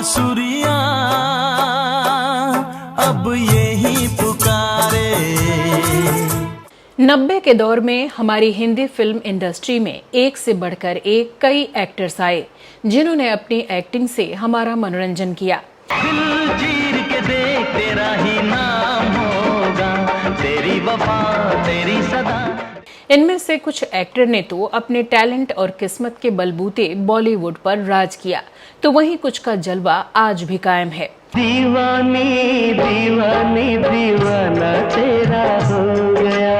बांसुरियां अब यही पुकारे। 90 के दौर में हमारी हिंदी फिल्म इंडस्ट्री में एक से बढ़कर एक कई एक्टर्स आए जिन्होंने अपनी एक्टिंग से हमारा मनोरंजन किया। दिल चीर के देख तेरा ही नाम होगा, तेरी वफा तेरी सदा। इनमें से कुछ एक्टर ने तो अपने टैलेंट और किस्मत के बलबूते बॉलीवुड पर राज किया, तो वहीं कुछ का जलवा आज भी कायम है। दीवानी दीवानी दीवाना तेरा हो गया।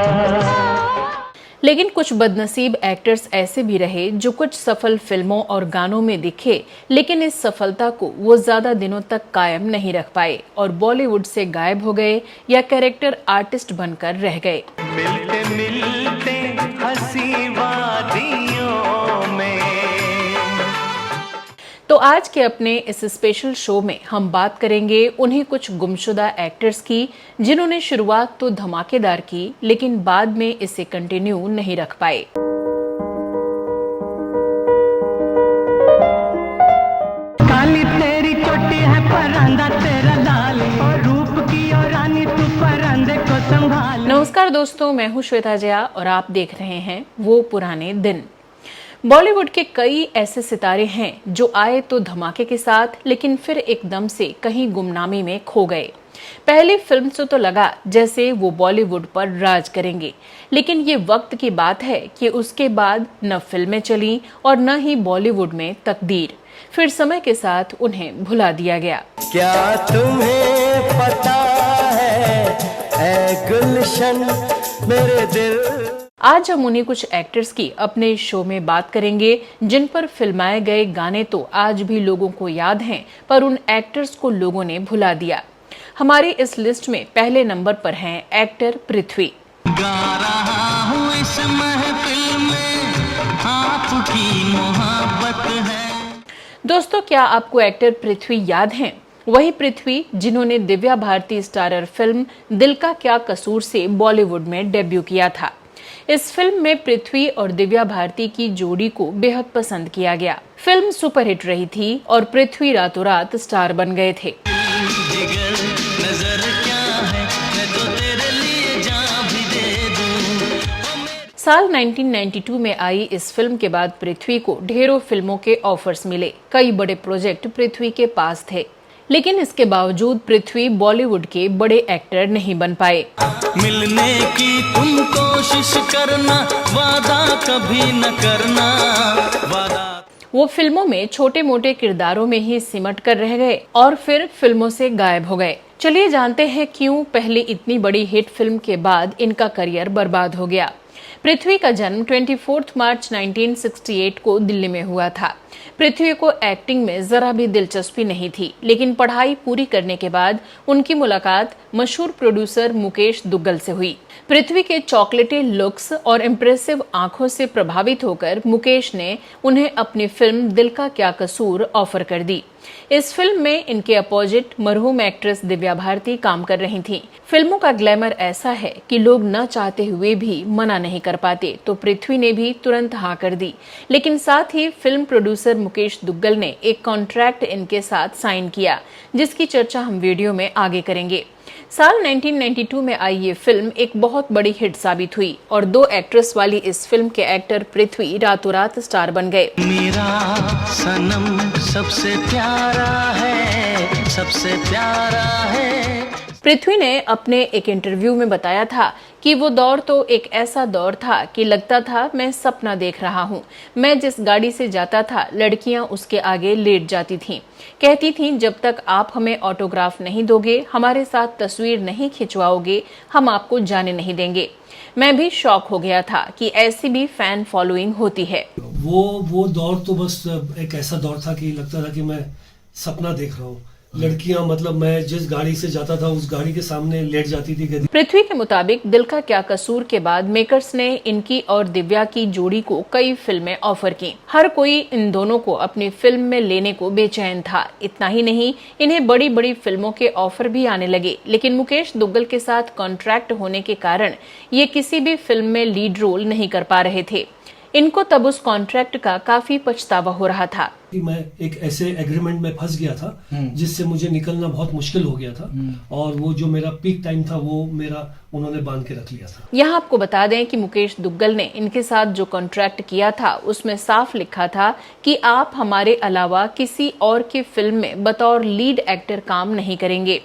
लेकिन कुछ बदनसीब एक्टर्स ऐसे भी रहे जो कुछ सफल फिल्मों और गानों में दिखे, लेकिन इस सफलता को वो ज्यादा दिनों तक कायम नहीं रख पाए और बॉलीवुड से गायब हो गए या कैरेक्टर आर्टिस्ट बनकर रह गए। मिलते मिलते हंसी वादियों में। तो आज के अपने इस स्पेशल शो में हम बात करेंगे उन्हीं कुछ गुमशुदा एक्टर्स की जिन्होंने शुरुआत तो धमाकेदार की, लेकिन बाद में इसे कंटिन्यू नहीं रख पाए। काली तेरी कोटी है परांदा तेरा लाल, और रूप की और रानी तू परांदे को संभाल। नमस्कार दोस्तों, मैं हूं श्वेता जया और आप देख रहे हैं वो पुराने दिन। बॉलीवुड के कई ऐसे सितारे हैं जो आए तो धमाके के साथ, लेकिन फिर एकदम से कहीं गुमनामी में खो गए। पहली फिल्म से तो लगा जैसे वो बॉलीवुड पर राज करेंगे, लेकिन ये वक्त की बात है कि उसके बाद न फिल्में चली और न ही बॉलीवुड में तकदीर। फिर समय के साथ उन्हें भुला दिया गया। क्या तुम्हें पता है ऐ गुलशन मेरे दिल। आज हम उन्हीं कुछ एक्टर्स की अपने शो में बात करेंगे जिन पर फिल्माए गए गाने तो आज भी लोगों को याद हैं, पर उन एक्टर्स को लोगों ने भुला दिया। हमारी इस लिस्ट में पहले नंबर पर हैं एक्टर पृथ्वी। गा रहा हूँ इस महफिल में आपकी मोहब्बत है। दोस्तों, क्या आपको एक्टर पृथ्वी याद हैं? वही पृथ्वी जिन्होंने दिव्या भारती स्टारर फिल्म दिल का क्या कसूर से बॉलीवुड में डेब्यू किया था। इस फिल्म में पृथ्वी और दिव्या भारती की जोड़ी को बेहद पसंद किया गया। फिल्म सुपरहिट रही थी और पृथ्वी रातों रात स्टार बन गए थे। साल 1992 में आई इस फिल्म के बाद पृथ्वी को ढेरों फिल्मों के ऑफर्स मिले। कई बड़े प्रोजेक्ट पृथ्वी के पास थे, लेकिन इसके बावजूद पृथ्वी बॉलीवुड के बड़े एक्टर नहीं बन पाए। मिलने की तुम कोशिश करना, वादा कभी न करना वादा। वो फिल्मों में छोटे मोटे किरदारों में ही सिमट कर रह गए और फिर फिल्मों से गायब हो गए। चलिए जानते हैं क्यों पहले इतनी बड़ी हिट फिल्म के बाद इनका करियर बर्बाद हो गया। पृथ्वी का जन्म 24 मार्च 1968 को दिल्ली में हुआ था। पृथ्वी को एक्टिंग में जरा भी दिलचस्पी नहीं थी, लेकिन पढ़ाई पूरी करने के बाद उनकी मुलाकात मशहूर प्रोड्यूसर मुकेश दुग्गल से हुई। पृथ्वी के चॉकलेटी लुक्स और इम्प्रेसिव आंखों से प्रभावित होकर मुकेश ने उन्हें अपनी फिल्म दिल का क्या कसूर ऑफर कर दी। इस फिल्म में इनके अपोजिट मरहूम एक्ट्रेस दिव्या भारती काम कर रही थीं। फिल्मों का ग्लैमर ऐसा है कि लोग न चाहते हुए भी मना नहीं कर पाते, तो पृथ्वी ने भी तुरंत हाँ कर दी। लेकिन साथ ही फिल्म प्रोड्यूसर मुकेश दुग्गल ने एक कॉन्ट्रैक्ट इनके साथ साइन किया, जिसकी चर्चा हम वीडियो में आगे करेंगे। साल 1992 में आई ये फिल्म एक बहुत बड़ी हिट साबित हुई और दो एक्ट्रेस वाली इस फिल्म के एक्टर पृथ्वी रातों रात स्टार बन गए। मेरा सनम सबसे प्यारा है, सबसे प्यारा है। पृथ्वी ने अपने एक इंटरव्यू में बताया था कि वो दौर तो एक ऐसा दौर था कि लगता था मैं सपना देख रहा हूँ। मैं जिस गाड़ी से जाता था लड़कियां उसके आगे लेट जाती थीं। कहती थीं जब तक आप हमें ऑटोग्राफ नहीं दोगे, हमारे साथ तस्वीर नहीं खिंचवाओगे, हम आपको जाने नहीं देंगे। मैं भी शॉक हो गया था कि ऐसी भी फैन फॉलोइंग होती है। वो दौर तो बस एक ऐसा दौर था कि लगता था कि मैं सपना देख रहा हूँ। लड़कियां मतलब मैं जिस गाड़ी से जाता था उस गाड़ी के सामने लेट जाती थी। पृथ्वी के मुताबिक दिल का क्या कसूर के बाद मेकर्स ने इनकी और दिव्या की जोड़ी को कई फिल्में ऑफर की। हर कोई इन दोनों को अपनी फिल्म में लेने को बेचैन था। इतना ही नहीं, इन्हें बड़ी बड़ी फिल्मों के ऑफर भी आने लगे, लेकिन मुकेश दुग्गल के साथ कॉन्ट्रैक्ट होने के कारण ये किसी भी फिल्म में लीड रोल नहीं कर पा रहे थे। इनको तब उस कॉन्ट्रैक्ट का काफी पछतावा हो रहा था कि मैं एक ऐसे एग्रीमेंट में फंस गया था जिससे मुझे निकलना बहुत मुश्किल हो गया था, और वो जो मेरा पीक टाइम था वो मेरा उन्होंने बांध के रख लिया था। यहाँ आपको बता दें कि मुकेश दुग्गल ने इनके साथ जो कॉन्ट्रैक्ट किया था उसमें साफ लिखा था कि आप हमारे अलावा किसी और की फिल्म में बतौर लीड एक्टर काम नहीं करेंगे।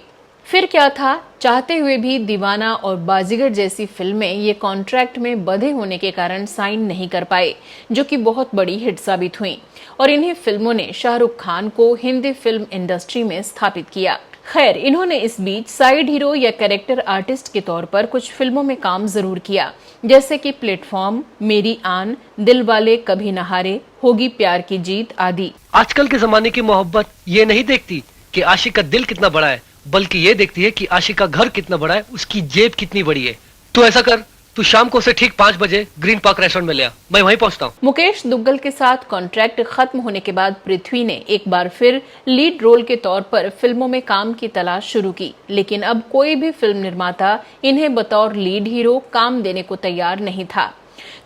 फिर क्या था, चाहते हुए भी दीवाना और बाजीगर जैसी फिल्में ये कॉन्ट्रैक्ट में बंधे होने के कारण साइन नहीं कर पाए, जो कि बहुत बड़ी हिट साबित हुई और इन्हीं फिल्मों ने शाहरुख खान को हिंदी फिल्म इंडस्ट्री में स्थापित किया। खैर, इन्होंने इस बीच साइड हीरो या कैरेक्टर आर्टिस्ट के तौर पर कुछ फिल्मों में काम जरूर किया, जैसे कि प्लेटफॉर्म, मेरी आन, दिल वाले कभी न हारे, होगी प्यार की जीत आदि। आजकल के जमाने की मोहब्बत ये नहीं देखती कि आशिक का दिल कितना बड़ा है, बल्कि ये देखती है कि आशिक का घर कितना बड़ा है, उसकी जेब कितनी बड़ी है। तू ऐसा कर, तू शाम को उसे ठीक 5 बजे ग्रीन पार्क रेस्टोरेंट में ले आ, मैं वहीं पहुंचता हूँ। मुकेश दुग्गल के साथ कॉन्ट्रैक्ट खत्म होने के बाद पृथ्वी ने एक बार फिर लीड रोल के तौर पर फिल्मों में काम की तलाश शुरू की, लेकिन अब कोई भी फिल्म निर्माता इन्हें बतौर लीड हीरो काम देने को तैयार नहीं था।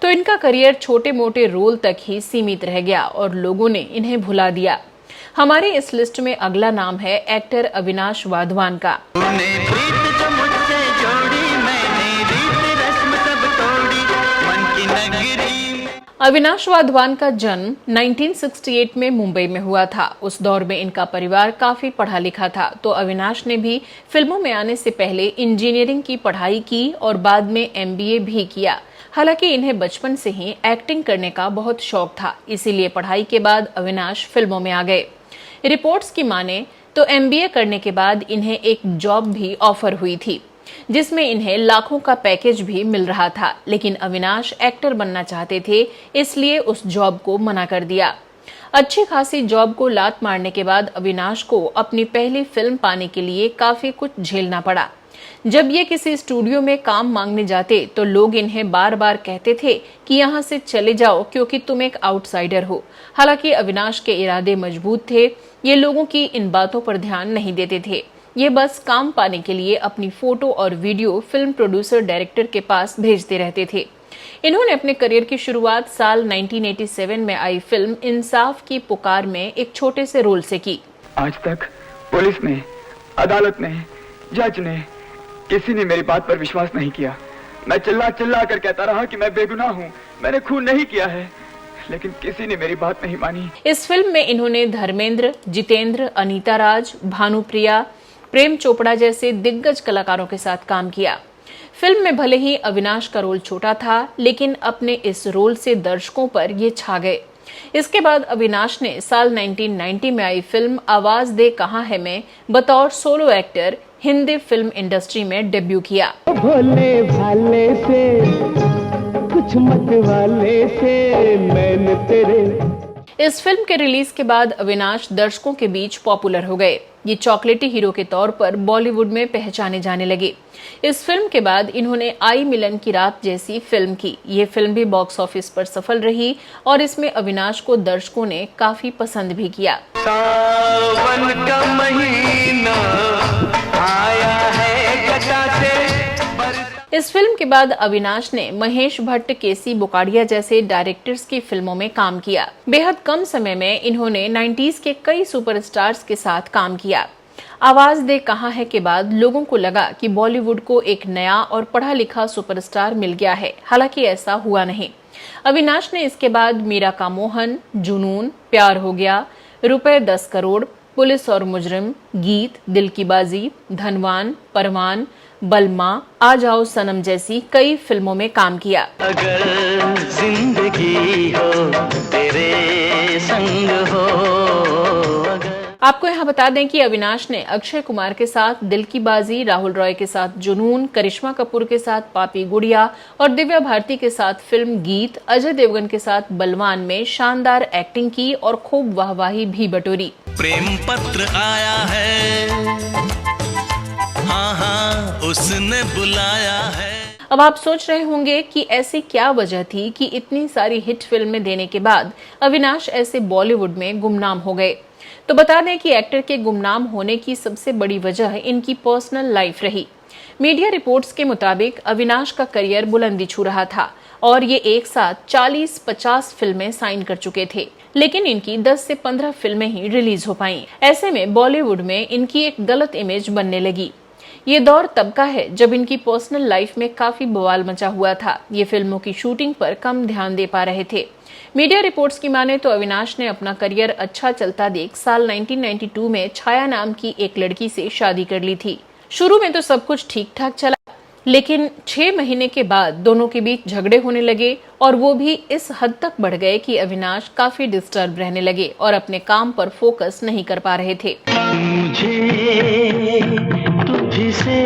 तो इनका करियर छोटे मोटे रोल तक ही सीमित रह गया और लोगों ने इन्हें भुला दिया। हमारे इस लिस्ट में अगला नाम है एक्टर अविनाश वाधवान का। अविनाश वाधवान का जन्म 1968 में मुंबई में हुआ था। उस दौर में इनका परिवार काफी पढ़ा लिखा था, तो अविनाश ने भी फिल्मों में आने से पहले इंजीनियरिंग की पढ़ाई की और बाद में MBA भी किया। हालांकि इन्हें बचपन से ही एक्टिंग करने का बहुत शौक था, इसीलिए पढ़ाई के बाद अविनाश फिल्मों में आ गए। रिपोर्ट्स की माने तो MBA करने के बाद इन्हें एक जॉब भी ऑफर हुई थी, जिसमें इन्हें लाखों का पैकेज भी मिल रहा था, लेकिन अविनाश एक्टर बनना चाहते थे, इसलिए उस जॉब को मना कर दिया। अच्छी खासी जॉब को लात मारने के बाद अविनाश को अपनी पहली फिल्म पाने के लिए काफी कुछ झेलना पड़ा। जब ये किसी स्टूडियो में काम मांगने जाते तो लोग इन्हें बार बार कहते थे कि यहाँ से चले जाओ क्योंकि तुम एक आउटसाइडर हो। हालांकि अविनाश के इरादे मजबूत थे, ये लोगों की इन बातों पर ध्यान नहीं देते थे। ये बस काम पाने के लिए अपनी फोटो और वीडियो फिल्म प्रोड्यूसर डायरेक्टर के पास भेजते रहते थे। इन्होंने अपने करियर की शुरुआत साल 1987 में आई फिल्म इंसाफ की पुकार में एक छोटे से रोल से की। आज तक पुलिस ने, अदालत ने, जज ने, किसी ने मेरी बात पर विश्वास नहीं किया। मैं चिल्ला चिल्ला कर कहता रहा कि मैं बेगुनाह हूँ, मैंने खून नहीं किया है, लेकिन किसी ने मेरी बात नहीं मानी। इस फिल्म में इन्होंने धर्मेंद्र, जितेंद्र, अनीता राज, भानुप्रिया, प्रेम चोपड़ा जैसे दिग्गज कलाकारों के साथ काम किया। फिल्म में भले ही अविनाश का रोल छोटा था, लेकिन अपने इस रोल से दर्शकों पर ये छा गए। इसके बाद अविनाश ने साल 1990 में आई फिल्म आवाज दे कहां है में बतौर solo actor Hindi film industry में डेब्यू किया। भोले भाले से कुछ मत वाले से मैंने तेरे। इस फिल्म के रिलीज के बाद अविनाश दर्शकों के बीच पॉपुलर हो गए। ये चॉकलेटी हीरो के तौर पर बॉलीवुड में पहचाने जाने लगे। इस फिल्म के बाद इन्होंने आई मिलन की रात जैसी फिल्म की। ये फिल्म भी बॉक्स ऑफिस पर सफल रही और इसमें अविनाश को दर्शकों ने काफी पसंद भी किया। सावन का महीना आया है गजा से। इस फिल्म के बाद अविनाश ने महेश भट्ट, केसी बुकाड़िया जैसे डायरेक्टर्स की फिल्मों में काम किया। बेहद कम समय में इन्होंने 90s के कई सुपरस्टार्स के साथ काम किया। आवाज दे कहां है के बाद लोगों को लगा कि बॉलीवुड को एक नया और पढ़ा लिखा सुपरस्टार मिल गया है। हालांकि ऐसा हुआ नहीं। अविनाश ने इसके बाद मीरा का मोहन, जुनून, प्यार हो गया, रुपए 10 करोड़, पुलिस और मुजरिम, गीत, दिल की बाजी, धनवान, परवान, बलमा, आ जाओ सनम जैसी कई फिल्मों में काम किया। अगर जिंदगी हो तेरे संग हो। आपको यहाँ बता दें कि अविनाश ने अक्षय कुमार के साथ दिल की बाजी, राहुल रॉय के साथ जुनून, करिश्मा कपूर के साथ पापी गुड़िया और दिव्या भारती के साथ फिल्म गीत, अजय देवगन के साथ बलवान में शानदार एक्टिंग की और खूब वाहवाही भी बटोरी। प्रेम पत्र आया है, हाँ हाँ उसने बुलाया है। अब आप सोच रहे होंगे कि ऐसी क्या वजह थी कि इतनी सारी हिट फिल्में देने के बाद अविनाश ऐसे बॉलीवुड में गुमनाम हो गए। तो बता दें कि एक्टर के गुमनाम होने की सबसे बड़ी वजह इनकी पर्सनल लाइफ रही। मीडिया रिपोर्ट्स के मुताबिक अविनाश का करियर बुलंदी छू रहा था और ये एक साथ 40-50 फिल्में साइन कर चुके थे, लेकिन इनकी 10 से 15 फिल्में ही रिलीज हो पाईं। ऐसे में बॉलीवुड में इनकी एक गलत इमेज बनने लगी। ये दौर तब का है जब इनकी पर्सनल लाइफ में काफी बवाल मचा हुआ था। ये फिल्मों की शूटिंग पर कम ध्यान दे पा रहे थे। मीडिया रिपोर्ट्स की माने तो अविनाश ने अपना करियर अच्छा चलता देख साल 1992 में छाया नाम की एक लड़की से शादी कर ली थी। शुरू में तो सब कुछ ठीक ठाक चला, लेकिन 6 महीने के बाद दोनों के बीच झगड़े होने लगे और वो भी इस हद तक बढ़ गए कि अविनाश काफी डिस्टर्ब रहने लगे और अपने काम पर फोकस नहीं कर पा रहे थे। मुझे तुझसे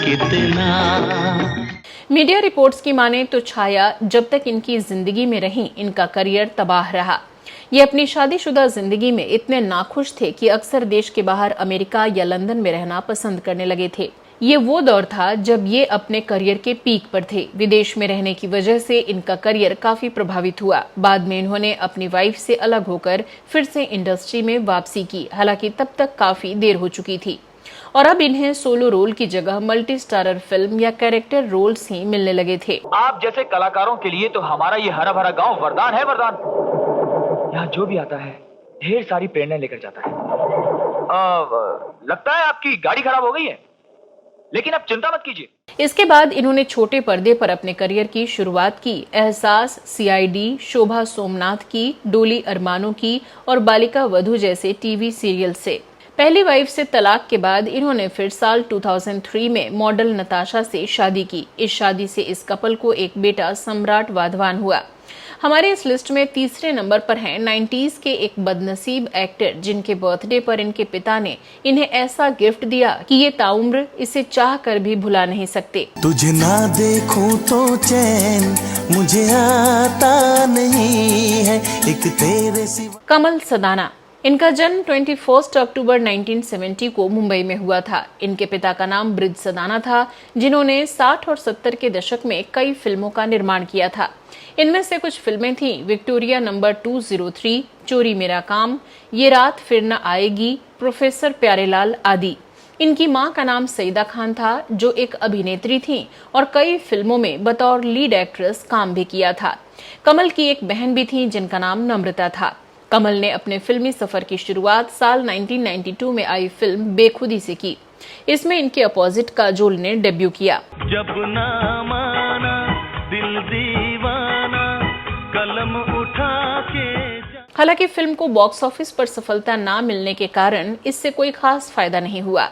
कितना। मीडिया रिपोर्ट्स की माने तो छाया जब तक इनकी जिंदगी में रही, इनका करियर तबाह रहा। ये अपनी शादीशुदा जिंदगी में इतने नाखुश थे कि अक्सर देश के बाहर अमेरिका या लंदन में रहना पसंद करने लगे थे। ये वो दौर था जब ये अपने करियर के पीक पर थे। विदेश में रहने की वजह से इनका करियर काफी प्रभावित हुआ। बाद में इन्होंने अपनी वाइफ से अलग होकर फिर से इंडस्ट्री में वापसी की, हालांकि तब तक काफी देर हो चुकी थी और अब इन्हें सोलो रोल की जगह मल्टी स्टारर फिल्म या कैरेक्टर रोल्स ही मिलने लगे थे। आप जैसे कलाकारों के लिए तो हमारा ये हरा भरा गांव वरदान है, वरदान। यहाँ जो भी आता है ढेर सारी प्रेरणा लेकर जाता है। लगता है आपकी गाड़ी खराब हो गई है, लेकिन आप चिंता मत कीजिए। इसके बाद इन्होंने छोटे पर्दे पर अपने करियर की शुरुआत की। एहसास, सीआईडी, शोभा सोमनाथ की, डोली अरमानों की और बालिका वधू जैसे टीवी सीरियल से। पहली वाइफ से तलाक के बाद इन्होंने फिर साल 2003 में मॉडल नताशा से शादी की। इस शादी से इस कपल को एक बेटा सम्राट वाधवान हुआ। हमारे इस लिस्ट में तीसरे नंबर पर हैं 90s के एक बदनसीब एक्टर, जिनके बर्थडे पर इनके पिता ने इन्हें ऐसा गिफ्ट दिया कि ये ताउम्र इसे चाह कर भी भुला नहीं सकते। तुझे ना देखूं तो चैन मुझे आता नहीं है, एक तेरे सिवा। कमल सदाना। इनका जन्म 21 अक्टूबर 1970 को मुंबई में हुआ था। इनके पिता का नाम ब्रिज सदाना था, जिन्होंने 60 और 70 के दशक में कई फिल्मों का निर्माण किया था। इनमें से कुछ फिल्में थीं विक्टोरिया नंबर 203, चोरी मेरा काम, ये रात फिर न आएगी, प्रोफेसर प्यारेलाल आदि। इनकी मां का नाम सईदा खान था, जो एक अभिनेत्री थीं और कई फिल्मों में बतौर लीड एक्ट्रेस काम भी किया था। कमल की एक बहन भी थी जिनका नाम नम्रता था। कमल ने अपने फिल्मी सफर की शुरुआत साल 1992 में आई फिल्म बेखुदी से की। इसमें इनके अपोजिट काजोल ने डेब्यू किया। जब ना माना दिल दीवाना कलम उठा के। हालांकि फिल्म को बॉक्स ऑफिस पर सफलता ना मिलने के कारण इससे कोई खास फायदा नहीं हुआ।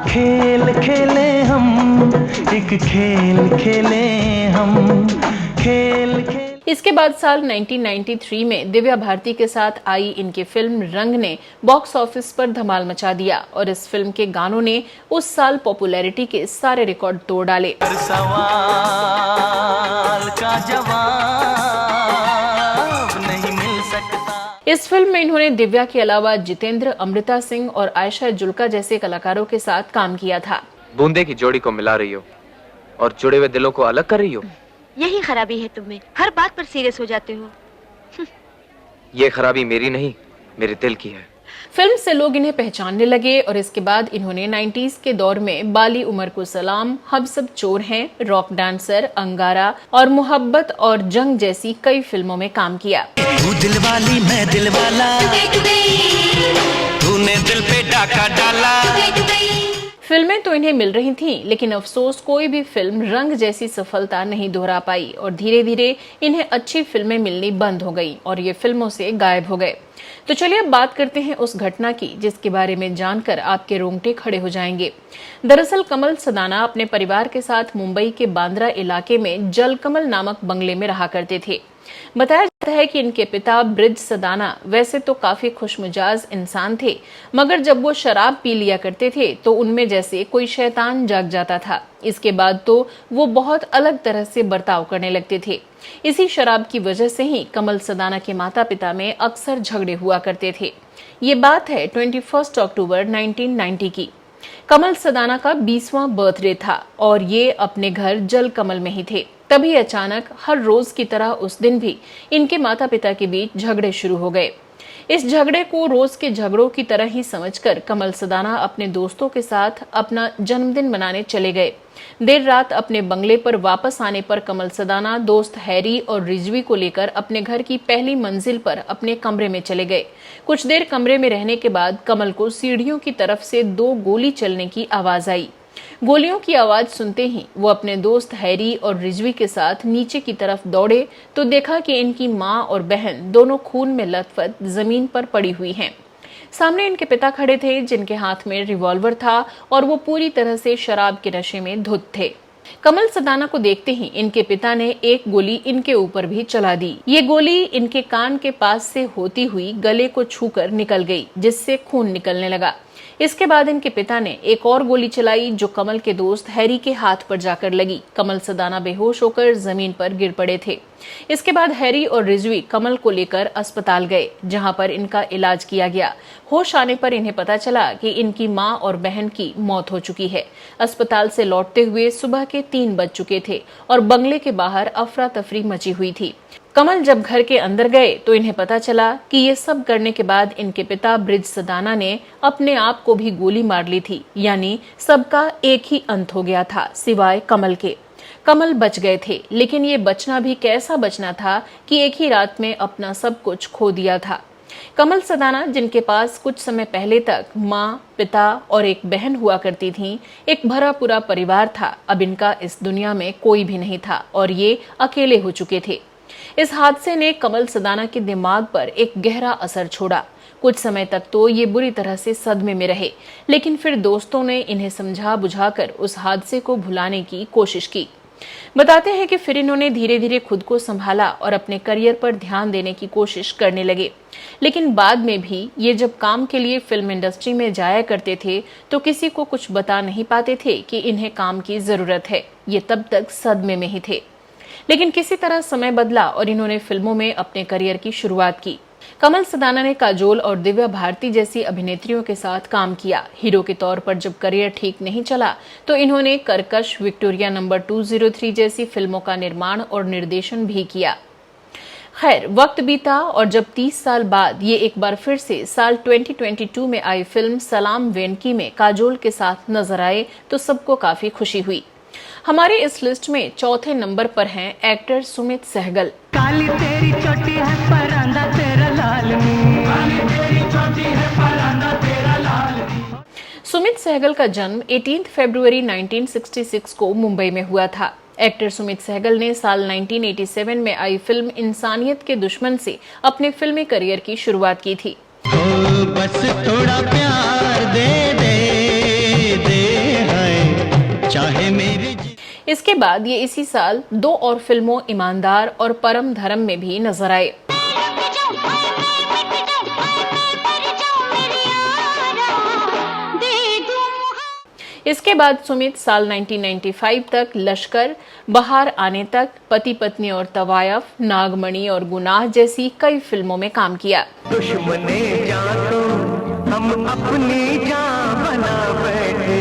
खेल खेले हम, एक खेल खेले हम, खेल खेल। इसके बाद साल 1993 में दिव्या भारती के साथ आई इनकी फिल्म रंग ने बॉक्स ऑफिस पर धमाल मचा दिया और इस फिल्म के गानों ने उस साल पॉपुलैरिटी के सारे रिकॉर्ड तोड़ डाले। सवाल का जवाब नहीं मिल सकता। इस फिल्म में इन्होंने दिव्या के अलावा जितेंद्र, अमृता सिंह और आयशा जुल्का जैसे कलाकारों के साथ काम किया था। बूंदे की जोड़ी को मिला रही हो और जुड़े हुए दिलों को अलग कर रही हो। यही खराबी है तुम में, हर बात पर सीरियस हो जाते हो। ये खराबी मेरी नहीं, मेरे दिल की है। फिल्म से लोग इन्हें पहचानने लगे और इसके बाद इन्होंने 90s के दौर में बाली उमर को सलाम, हम सब चोर हैं, रॉक डांसर, अंगारा और मोहब्बत और जंग जैसी कई फिल्मों में काम किया। तू दिल वाली मैं दिल वाला, तूने दिल पे डाका डाला। फिल्में तो इन्हें मिल रही थीं, लेकिन अफसोस कोई भी फिल्म रंग जैसी सफलता नहीं दोहरा पाई और धीरे धीरे इन्हें अच्छी फिल्में मिलनी बंद हो गई और ये फिल्मों से गायब हो गए। तो चलिए अब बात करते हैं उस घटना की जिसके बारे में जानकर आपके रोंगटे खड़े हो जाएंगे। दरअसल कमल सदाना अपने परिवार के साथ मुंबई के बांद्रा इलाके में जलकमल नामक बंगले में रहा करते थे। बताया जाता है कि इनके पिता ब्रिज सदाना वैसे तो काफी खुशमिजाज इंसान थे, मगर जब वो शराब पी लिया करते थे तो उनमें जैसे कोई शैतान जाग जाता था। इसके बाद तो वो बहुत अलग तरह से बर्ताव करने लगते थे। इसी शराब की वजह से ही कमल सदाना के माता पिता में अक्सर झगड़े हुआ करते थे। ये बात है 21 अक्टूबर 1990 की। कमल सदाना का 20वां बर्थडे था और ये अपने घर जलकमल में ही थे। तभी अचानक हर रोज की तरह उस दिन भी इनके माता पिता के बीच झगड़े शुरू हो गए। इस झगड़े को रोज के झगड़ों की तरह ही समझकर कमल सदाना अपने दोस्तों के साथ अपना जन्मदिन मनाने चले गए। देर रात अपने बंगले पर वापस आने पर कमल सदाना दोस्त हैरी और रिजवी को लेकर अपने घर की पहली मंजिल पर अपने कमरे में चले गए। कुछ देर कमरे में रहने के बाद कमल को सीढ़ियों की तरफ से 2 गोली चलने की आवाज आई। गोलियों की आवाज सुनते ही वो अपने दोस्त हैरी और रिजवी के साथ नीचे की तरफ दौड़े तो देखा कि इनकी माँ और बहन दोनों खून में लथपथ जमीन पर पड़ी हुई हैं। सामने इनके पिता खड़े थे जिनके हाथ में रिवॉल्वर था और वो पूरी तरह से शराब के नशे में धुत थे। कमल सदाना को देखते ही इनके पिता ने एक गोली इनके ऊपर भी चला दी। ये गोली इनके कान के पास से होती हुई गले को छूकर निकल गई, जिससे खून निकलने लगा। इसके बाद इनके पिता ने एक और गोली चलाई जो कमल के दोस्त हैरी के हाथ पर जाकर लगी। कमल सदाना बेहोश होकर जमीन पर गिर पड़े थे। इसके बाद हैरी और रिजवी कमल को लेकर अस्पताल गए, जहां पर इनका इलाज किया गया। होश आने पर इन्हें पता चला कि इनकी मां और बहन की मौत हो चुकी है। अस्पताल से लौटते हुए सुबह के 3 बज चुके थे और बंगले के बाहर अफरा तफरी मची हुई थी। कमल जब घर के अंदर गए तो इन्हें पता चला कि ये सब करने के बाद इनके पिता ब्रिज सदाना ने अपने आप को भी गोली मार ली थी, यानी सबका एक ही अंत हो गया था सिवाय कमल के। कमल बच गए थे, लेकिन ये बचना भी कैसा बचना था कि एक ही रात में अपना सब कुछ खो दिया था। कमल सदाना, जिनके पास कुछ समय पहले तक माँ, पिता और एक बहन हुआ करती थीं, एक भरा पूरा परिवार था, अब इनका इस दुनिया में कोई भी नहीं था और ये अकेले हो चुके थे। इस हादसे ने कमल सदाना के दिमाग पर एक गहरा असर छोड़ा। कुछ समय तक तो ये बुरी तरह से सदमे में रहे, लेकिन फिर दोस्तों ने इन्हें समझा बुझाकर उस हादसे को भुलाने की कोशिश की। बताते हैं कि फिर इन्होंने धीरे धीरे खुद को संभाला और अपने करियर पर ध्यान देने की कोशिश करने लगे। लेकिन बाद में भी ये जब काम के लिए फिल्म इंडस्ट्री में जाया करते थे तो किसी को कुछ बता नहीं पाते थे कि इन्हें काम की जरूरत है। ये तब तक सदमे में ही थे। लेकिन किसी तरह समय बदला और इन्होंने फिल्मों में अपने करियर की शुरुआत की। कमल सदाना ने काजोल और दिव्या भारती जैसी अभिनेत्रियों के साथ काम किया। हीरो के तौर पर जब करियर ठीक नहीं चला तो इन्होंने कर्कश, विक्टोरिया नंबर 203 जैसी फिल्मों का निर्माण और निर्देशन भी किया। खैर, वक्त बीता और जब 30 साल बाद ये एक बार फिर से साल 2022 में आई फिल्म सलाम वेनकी में काजोल के साथ नजर आए तो सबको काफी खुशी हुई। हमारे इस लिस्ट में चौथे नंबर पर हैं एक्टर सुमित सहगल। काली तेरी चोटी है परांदा तेरा लाल नी, काली तेरी चोटी है परांदा तेरा लाल नी। सुमित सहगल का जन्म 18 फरवरी 1966 को मुंबई में हुआ था। एक्टर सुमित सहगल ने साल 1987 में आई फिल्म इंसानियत के दुश्मन से अपने फिल्मी करियर की शुरुआत की थी। बस थोड़ा प्यार दे दे है, चाहे मेरी। इसके बाद ये इसी साल 2 और फिल्मों ईमानदार और परम धर्म में भी नजर आए। इसके बाद सुमित साल 1995 तक लश्कर, बाहर आने तक, पति पत्नी और तवायफ, नागमणि और गुनाह जैसी कई फिल्मों में काम किया। दुश्मने जान तो हम अपनी जान बना बैठे।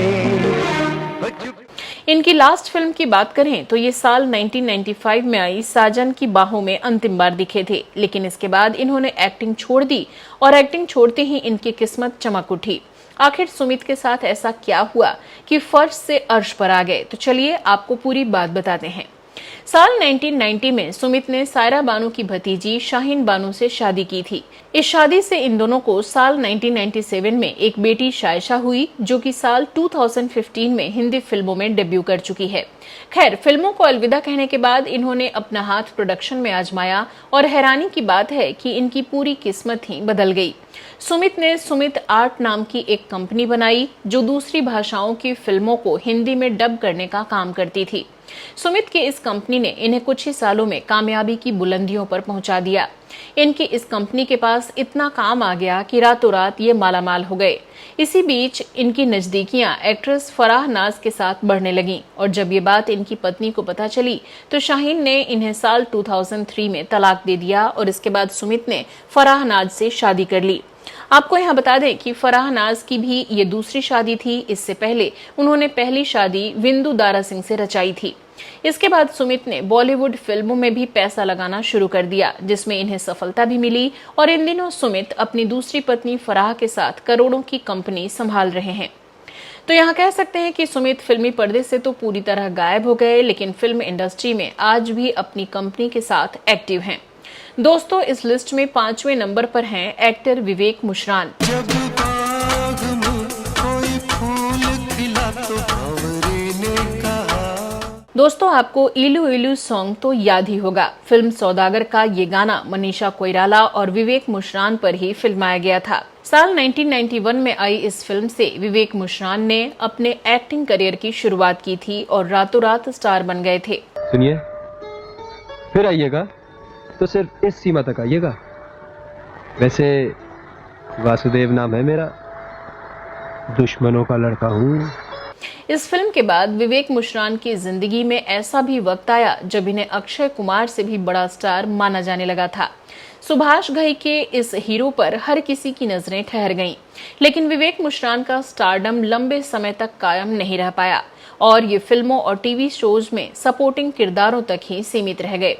इनकी लास्ट फिल्म की बात करें तो ये साल 1995 में आई साजन की बाहों में अंतिम बार दिखे थे, लेकिन इसके बाद इन्होंने एक्टिंग छोड़ दी और एक्टिंग छोड़ते ही इनकी किस्मत चमक उठी। आखिर सुमित के साथ ऐसा क्या हुआ कि फर्श से अर्श पर आ गए? तो चलिए आपको पूरी बात बताते हैं। साल 1990 में सुमित ने सायरा बानू की भतीजी शाहीन बानू से शादी की थी। इस शादी से इन दोनों को साल 1997 में एक बेटी शायशा हुई, जो कि साल 2015 में हिंदी फिल्मों में डेब्यू कर चुकी है। खैर, फिल्मों को अलविदा कहने के बाद इन्होंने अपना हाथ प्रोडक्शन में आजमाया और हैरानी की बात है कि इनकी पूरी किस्मत ही बदल गई। सुमित ने सुमित आर्ट नाम की एक कंपनी बनाई जो दूसरी भाषाओं की फिल्मों को हिंदी में डब करने का काम करती थी। सुमित की इस कंपनी ने इन्हें कुछ ही सालों में कामयाबी की बुलंदियों पर पहुंचा दिया। इनकी इस कंपनी के पास इतना काम आ गया कि रातों रात ये मालामाल हो गए। इसी बीच इनकी नजदीकियां एक्ट्रेस फराह नाज के साथ बढ़ने लगीं और जब ये बात इनकी पत्नी को पता चली तो शाहीन ने इन्हें साल 2003 में तलाक दे दिया और इसके बाद सुमित ने फराह नाज से शादी कर ली। आपको यहाँ बता दें कि फराह नाज की भी ये दूसरी शादी थी। इससे पहले उन्होंने पहली शादी विंदु दारा सिंह से रचाई थी। इसके बाद सुमित ने बॉलीवुड फिल्मों में भी पैसा लगाना शुरू कर दिया, जिसमें इन्हें सफलता भी मिली और इन दिनों सुमित अपनी दूसरी पत्नी फराह के साथ करोड़ों की कंपनी संभाल रहे हैं। तो यहाँ कह सकते हैं कि सुमित फिल्मी पर्दे से तो पूरी तरह गायब हो गए, लेकिन फिल्म इंडस्ट्री में आज भी अपनी कंपनी के साथ एक्टिव हैं। दोस्तों, इस लिस्ट में 5वें नंबर पर हैं एक्टर विवेक मुशरान। दोस्तों, आपको इलू इलू सॉन्ग तो याद ही होगा। फिल्म सौदागर का ये गाना मनीषा कोइराला और विवेक मुशरान पर ही फिल्माया गया था। साल 1991 में आई इस फिल्म से विवेक मुशरान ने अपने एक्टिंग करियर की शुरुआत की थी और रातों रात स्टार बन गए थे। सुनिए, फिर आइएगा तो सिर्फ इस सीमा तक आइएगा। वैसे वासुदेव नाम है मेरा, दुश्मनों का लड़का हूँ। इस फिल्म के बाद विवेक मुशरान की जिंदगी में ऐसा भी वक्त आया जब इन्हें अक्षय कुमार से भी बड़ा स्टार माना जाने लगा था। सुभाष घई के इस हीरो पर हर किसी की नजरें ठहर गईं, लेकिन विवेक मुशरान का स्टारडम लंबे समय तक कायम नहीं रह पाया और ये फिल्मों और टीवी शोज में सपोर्टिंग किरदारों तक ही सीमित रह गए।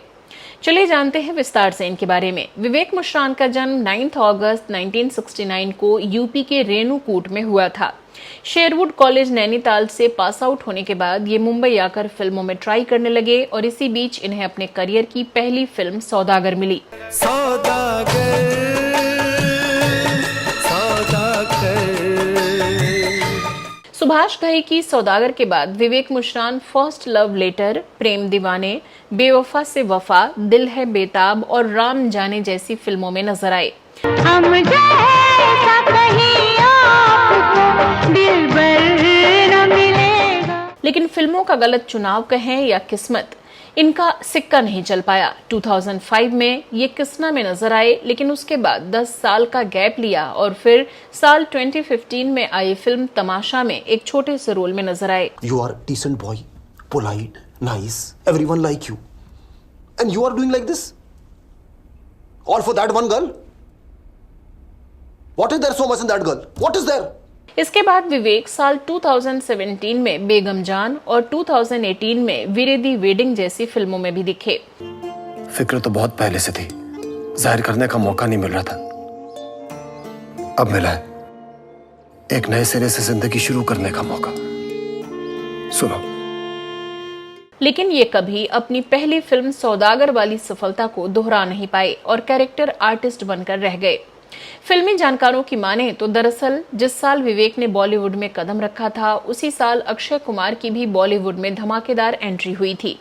चलिए जानते हैं विस्तार से इनके बारे में। विवेक मुशरान का जन्म 9 अगस्त 1969 को यूपी के रेणुकूट में हुआ था। शेरवुड कॉलेज नैनीताल से पास आउट होने के बाद ये मुंबई आकर फिल्मों में ट्राई करने लगे और इसी बीच इन्हें अपने करियर की पहली फिल्म सौदागर मिली। सुभाष घई की सौदागर के बाद विवेक मुशरान फर्स्ट लव लेटर, प्रेम दीवाने, बेवफा से वफा, दिल है बेताब और राम जाने जैसी फिल्मों में नजर आए। हम जैसा कहीं आपको दिलबर न मिलेगा। लेकिन फिल्मों का गलत चुनाव कहें या किस्मत, इनका सिक्का नहीं चल पाया। 2005 में ये किस्ना में नजर आए, लेकिन उसके बाद 10 साल का गैप लिया और फिर साल 2015 में आई फिल्म तमाशा में एक छोटे से रोल में नजर आए। You are decent boy, polite, nice, everyone like you, and you are doing like this, all for that one girl. What is there so much in that girl? What is there? इसके बाद विवेक साल 2017 में बेगम जान और 2018 में विरेदी wedding जैसी फिल्मों में भी दिखे। फिक्र तो बहुत पहले से थी, जाहिर करने का मौका नहीं मिल रहा था, अब मिला है एक नए सिरे से जिंदगी शुरू करने का मौका। सुनो। लेकिन ये कभी अपनी पहली फिल्म सौदागर वाली सफलता को दोहरा नहीं पाए और कैरेक्टर आर्टिस्ट बनकर रह गए। फिल्मी जानकारों की माने तो दरअसल जिस साल विवेक ने बॉलीवुड में कदम रखा था, उसी साल अक्षय कुमार की भी बॉलीवुड में धमाकेदार एंट्री हुई थी।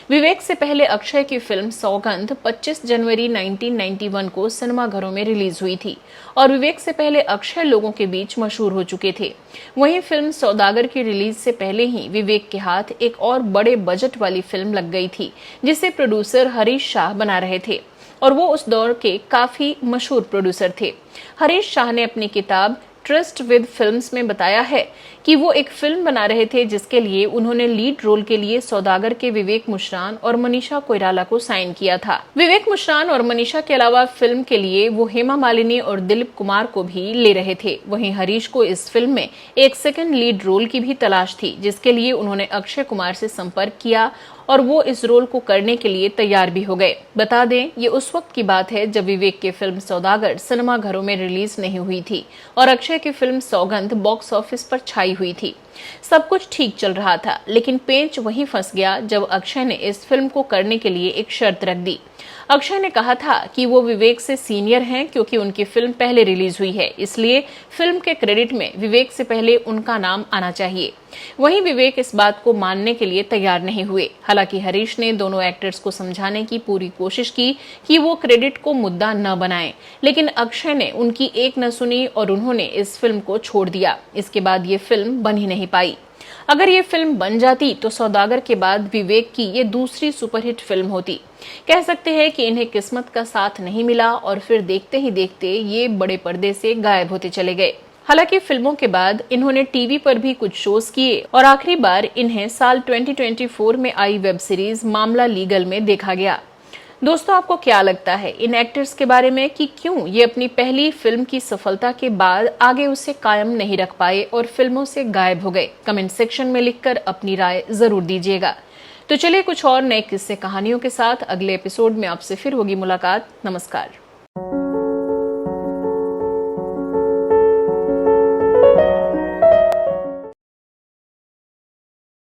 विवेक से पहले अक्षय की फिल्म सौगंध 25 जनवरी 1991 को सिनेमाघरों में रिलीज हुई थी और विवेक से पहले अक्षय लोगों के बीच मशहूर हो चुके थे। वहीं फिल्म सौदागर की रिलीज से पहले ही विवेक के हाथ एक और बड़े बजट वाली फिल्म लग गई थी, जिसे प्रोड्यूसर हरीश शाह बना रहे थे और वो उस दौर के काफी मशहूर प्रोड्यूसर थे। हरीश शाह ने अपनी किताब ट्रस्ट विद फिल्म्स में बताया है कि वो एक फिल्म बना रहे थे जिसके लिए उन्होंने लीड रोल के लिए सौदागर के विवेक मुशरान और मनीषा कोइराला को साइन किया था। विवेक मुशरान और मनीषा के अलावा फिल्म के लिए वो हेमा मालिनी और दिलीप कुमार को भी ले रहे थे। वहीं हरीश को इस फिल्म में एक सेकंड लीड रोल की भी तलाश थी, जिसके लिए उन्होंने अक्षय कुमार से संपर्क किया और वो इस रोल को करने के लिए तैयार भी हो गए। बता दें, ये उस वक्त की बात है जब विवेक की फिल्म सौदागर सिनेमाघरों में रिलीज नहीं हुई थी और अक्षय की फिल्म सौगंध बॉक्स ऑफिस पर छाई हुई थी। सब कुछ ठीक चल रहा था, लेकिन पेंच वहीं फंस गया जब अक्षय ने इस फिल्म को करने के लिए एक शर्त रख दी। अक्षय ने कहा था कि वो विवेक से सीनियर हैं क्योंकि उनकी फिल्म पहले रिलीज हुई है, इसलिए फिल्म के क्रेडिट में विवेक से पहले उनका नाम आना चाहिए। वहीं विवेक इस बात को मानने के लिए तैयार नहीं हुए। हालांकि हरीश ने दोनों एक्टर्स को समझाने की पूरी कोशिश की कि वो क्रेडिट को मुद्दा न बनाएं, लेकिन अक्षय ने उनकी एक न सुनी और उन्होंने इस फिल्म को छोड़ दिया। इसके बाद ये फिल्म बन ही नहीं पाई। अगर ये फिल्म बन जाती तो सौदागर के बाद विवेक की ये दूसरी सुपरहिट फिल्म होती। कह सकते हैं कि इन्हें किस्मत का साथ नहीं मिला और फिर देखते ही देखते ये बड़े पर्दे से गायब होते चले गए। हालांकि फिल्मों के बाद इन्होंने टीवी पर भी कुछ शोज किए और आखिरी बार इन्हें साल 2024 में आई वेब सीरीज मामला लीगल में देखा गया। दोस्तों, आपको क्या लगता है इन एक्टर्स के बारे में कि क्यों ये अपनी पहली फिल्म की सफलता के बाद आगे उसे कायम नहीं रख पाए और फिल्मों से गायब हो गए? कमेंट सेक्शन में लिखकर अपनी राय जरूर दीजिएगा। तो चलिए कुछ और नए किस्से कहानियों के साथ अगले एपिसोड में आपसे फिर होगी मुलाकात। नमस्कार।